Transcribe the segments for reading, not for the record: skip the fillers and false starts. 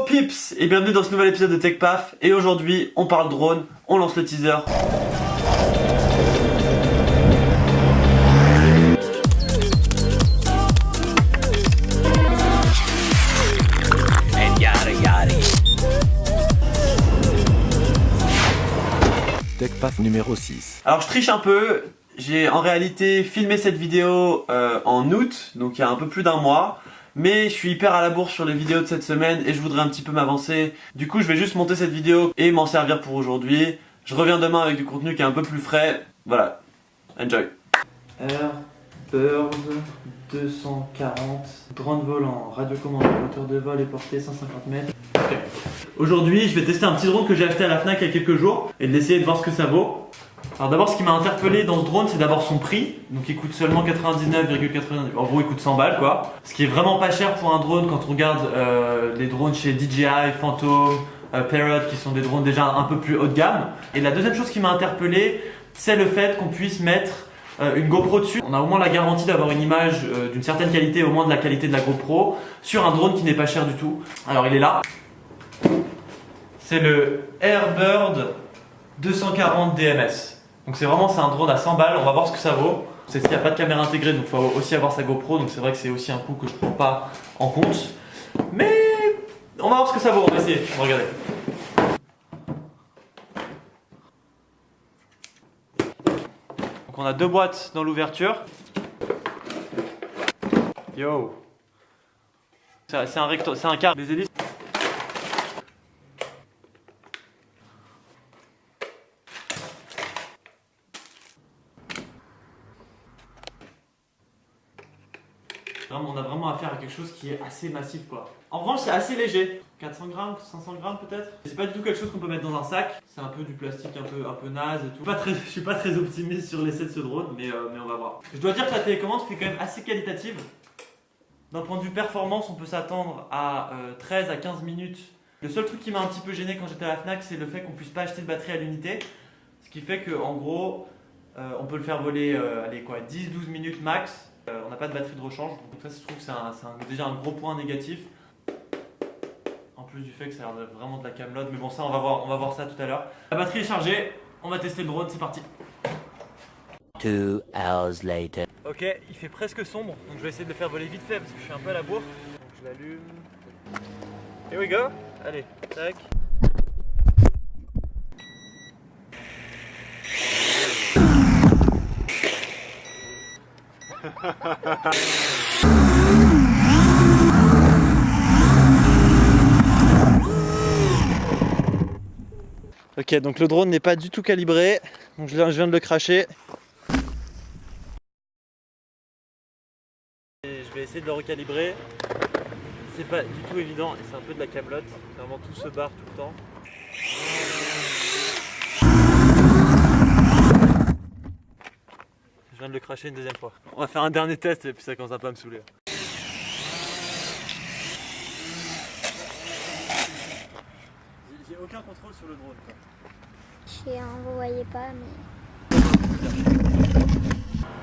Yo Pips et bienvenue dans ce nouvel épisode de TechPaf. Et aujourd'hui on parle drone, on lance le teaser. TechPaf numéro 6. Alors je triche un peu, j'ai en réalité filmé cette vidéo en août, donc il y a un peu plus d'un mois. Mais je suis hyper à la bourre sur les vidéos de cette semaine et je voudrais un petit peu m'avancer. Du coup je vais juste monter cette vidéo et m'en servir pour aujourd'hui. Je reviens demain avec du contenu qui est un peu plus frais. Voilà, enjoy. Airbird 240, drone volant, radiocommande, hauteur de vol et portée 150 mètres. Okay. Aujourd'hui je vais tester un petit drone que j'ai acheté à la Fnac il y a quelques jours et d'essayer de voir ce que ça vaut. Alors d'abord ce qui m'a interpellé dans ce drone c'est d'abord son prix. Donc il coûte seulement 99,99. En gros il coûte 100 balles quoi. Ce qui est vraiment pas cher pour un drone quand on regarde les drones chez DJI, Phantom, Parrot qui sont des drones déjà un peu plus haut de gamme. Et la deuxième chose qui m'a interpellé c'est le fait qu'on puisse mettre une GoPro dessus. On a au moins la garantie d'avoir une image d'une certaine qualité, au moins de la qualité de la GoPro sur un drone qui n'est pas cher du tout. Alors il est là. C'est le Airbird 240 DMS. Donc c'est un drone à 100 balles, on va voir ce que ça vaut. C'est s'il n'y a pas de caméra intégrée, donc il faut aussi avoir sa GoPro, donc c'est vrai que c'est aussi un coût que je ne prends pas en compte. Mais on va voir ce que ça vaut, on va essayer, on va regarder. Donc on a deux boîtes dans l'ouverture. Yo. C'est un quart, les hélices. On a vraiment affaire à quelque chose qui est assez massif quoi. En revanche c'est assez léger, 400 grammes, 500 grammes peut-être. C'est pas du tout quelque chose qu'on peut mettre dans un sac. C'est un peu du plastique un peu naze et tout. Je suis pas très optimiste sur l'essai de ce drone mais on va voir. Je dois dire que la télécommande fait quand même assez qualitative. D'un point de vue performance on peut s'attendre à 13 à 15 minutes. Le seul truc qui m'a un petit peu gêné quand j'étais à la Fnac c'est le fait qu'on puisse pas acheter de batterie à l'unité. Ce qui fait que en gros on peut le faire voler 10-12 minutes max. On n'a pas de batterie de rechange, donc ça je trouve que c'est déjà un gros point négatif. En plus du fait que ça a l'air vraiment de la camelote, mais bon ça on va voir ça tout à l'heure. La batterie est chargée, on va tester le drone, c'est parti. 2 hours later. Ok, il fait presque sombre, donc je vais essayer de le faire voler vite fait parce que je suis un peu à la bourre. Donc je l'allume. Here we go. Allez, tac. Ok, donc le drone n'est pas du tout calibré, donc je viens de le cracher. Et je vais essayer de le recalibrer. C'est pas du tout évident et c'est un peu de la camelote. Vraiment tout se barre tout le temps. Je viens de le cracher une deuxième fois. On va faire un dernier test et puis ça commence à pas me saouler. J'ai aucun contrôle sur le drone. Vous voyez pas, mais...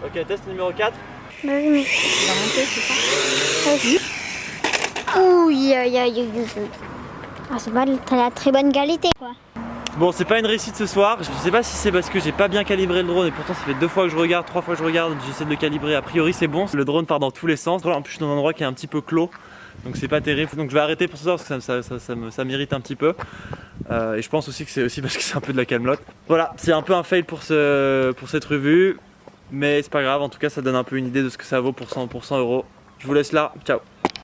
Ok, test numéro 4. Bah oui, mais il va monter, c'est ça. Ouh, ah, c'est pas de la très bonne qualité, quoi. Bon, c'est pas une réussite ce soir. Je sais pas si c'est parce que j'ai pas bien calibré le drone et pourtant ça fait 2 fois que je regarde, 3 fois que je regarde, j'essaie de le calibrer. A priori, c'est bon. Le drone part dans tous les sens. En plus, je suis dans un endroit qui est un petit peu clos. Donc c'est pas terrible, donc je vais arrêter pour ce soir parce que ça m'irrite un petit peu. Et je pense aussi que c'est aussi parce que c'est un peu de la camelote. Voilà, c'est un peu un fail pour cette revue. Mais c'est pas grave, en tout cas ça donne un peu une idée de ce que ça vaut pour 100 €. Je vous laisse là, ciao.